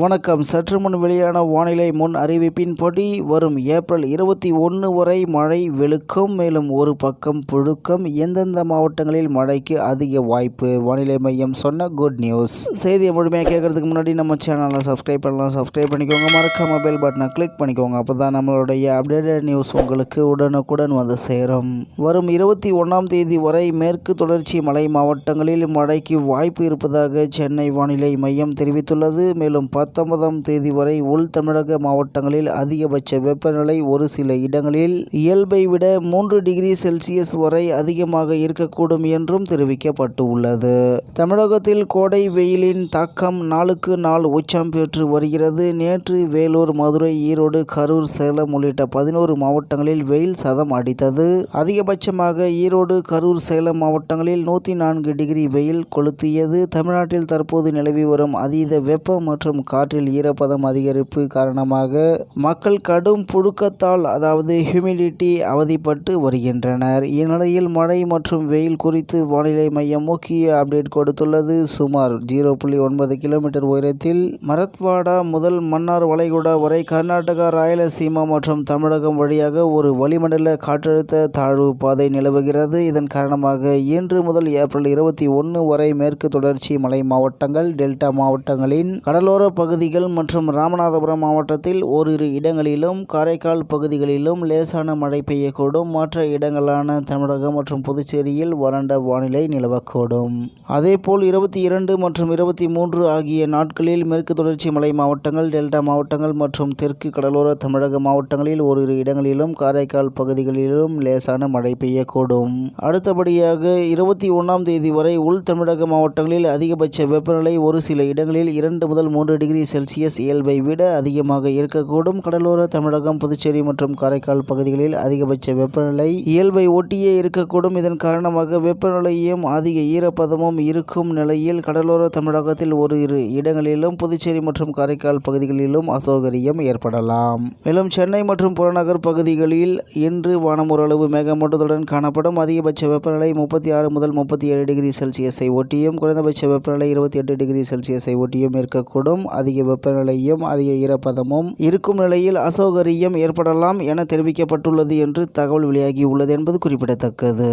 வணக்கம். சற்று முன் வெளியான வானிலை முன் அறிவிப்பின்படி வரும் ஏப்ரல் 21 வரை மழை வெளுக்கும். மேலும் ஒரு பக்கம் புழுக்கம். எந்தெந்த மாவட்டங்களில் மழைக்கு அதிக வாய்ப்பு? வானிலை மையம் சொன்ன குட் நியூஸ். செய்தியை முழுமையாக கேட்கறதுக்கு முன்னாடி நம்ம சேனலை சப்ஸ்கிரைப் பண்ணலாம். சப்ஸ்கிரைப் பண்ணிக்கோங்க. மறக்காம பெல் பட்டனை கிளிக் பண்ணிக்கோங்க. அப்போ தான் நம்மளுடைய அப்டேட்டட் நியூஸ் உங்களுக்கு உடனுக்குடன் வந்து சேரும். வரும் 21ஆம் தேதி வரை மேற்கு தொடர்ச்சி மலை மாவட்டங்களில் மழைக்கு வாய்ப்பு இருப்பதாக சென்னை வானிலை மையம் தெரிவித்துள்ளது. மேலும் 19ஆம் தேதி வரை உள் தமிழக மாவட்டங்களில் அதிகபட்ச வெப்பநிலை ஒரு சில இடங்களில் இயல்பை விட 3 டிகிரி செல்சியஸ் வரை அதிகமாக இருக்கக்கூடும் என்றும் தெரிவிக்கப்பட்டுள்ளது. தமிழகத்தில் கோடை வெயிலின் தாக்கம் நாளுக்கு நாள் உச்சம் பெற்று வருகிறது. நேற்று வேலூர், மதுரை, ஈரோடு, கரூர், சேலம் உள்ளிட்ட 11 மாவட்டங்களில் வெயில் சதம் அடித்தது. அதிகபட்சமாக ஈரோடு, கரூர், சேலம் மாவட்டங்களில் 104 டிகிரி வெயில் கொளுத்தியது. தமிழ்நாட்டில் தற்போது நிலவி வரும் அதீத வெப்பம் மற்றும் காற்றில் ஈரப்பதம் அதிகரிப்பு காரணமாக மக்கள் கடும் புழுக்கத்தால் அதாவது ஹியூமிடிட்டி அவதிப்பட்டு வருகின்றனர். இந்நிலையில் மழை மற்றும் வெயில் குறித்து வானிலை மையம் முக்கிய அப்டேட் கொடுத்துள்ளது. சுமார் 0.9 கிலோமீட்டர் உயரத்தில் மரத்வாடா முதல் மன்னார் வளைகுடா வரை கர்நாடகா, ராயலசீமா மற்றும் தமிழகம் வழியாக ஒரு வளிமண்டல காற்றழுத்த தாழ்வு பாதை நிலவுகிறது. இதன் காரணமாக இன்று முதல் ஏப்ரல் 21 வரை மேற்கு தொடர்ச்சி மலை மாவட்டங்கள், டெல்டா மாவட்டங்களின் கடலோர பகுதிகள் மற்றும் ராமநாதபுரம் மாவட்டத்தில் ஓரிரு இடங்களிலும், காரைக்கால் பகுதிகளிலும் லேசான மழை பெய்யக்கூடும். மற்ற இடங்களான தமிழகம் மற்றும் புதுச்சேரியில் வறண்ட வானிலை நிலவக்கூடும். அதேபோல் 22 மற்றும் 23 ஆகிய நாட்களில் மேற்கு தொடர்ச்சி மலை மாவட்டங்கள், டெல்டா மாவட்டங்கள் மற்றும் தெற்கு கடலோர தமிழக மாவட்டங்களில் ஓரிரு இடங்களிலும், காரைக்கால் பகுதிகளிலும் லேசான மழை பெய்யக்கூடும். அடுத்தபடியாக 21ஆம் தேதி வரை உள் தமிழக மாவட்டங்களில் அதிகபட்ச வெப்பநிலை ஒரு சில இடங்களில் 2 முதல் 3 டிகிரி செல்சியஸ் இயல்பை விட அதிகமாக இருக்கக்கூடும். கடலோர தமிழகம், புதுச்சேரி மற்றும் காரைக்கால் பகுதிகளில் அதிகபட்ச வெப்பநிலை இயல்பை ஒட்டியே இருக்கக்கூடும். இதன் காரணமாக வெப்பநிலையும் அதிக ஈரப்பதமும் இருக்கும் நிலையில் கடலோர தமிழகத்தில் ஓரிரு இடங்களிலும், புதுச்சேரி மற்றும் காரைக்கால் பகுதிகளிலும் அசௌகரியம் ஏற்படலாம். மேலும் சென்னை மற்றும் புறநகர் பகுதிகளில் இன்று வானம் ஓரளவு மேகமூட்டத்துடன் காணப்படும். அதிகபட்ச வெப்பநிலை 36 முதல் 37 டிகிரி செல்சியஸை ஒட்டியும், குறைந்தபட்ச வெப்பநிலை 28 டிகிரி செல்சியஸை ஒட்டியும் இருக்கக்கூடும். அதிக வெப்பநிலையும் அதிக ஈரப்பதமும் இருக்கும் நிலையில் அசௌகரியம் ஏற்படலாம் என தெரிவிக்கப்பட்டுள்ளது என்று தகவல் வெளியாகியுள்ளது என்பது குறிப்பிடத்தக்கது.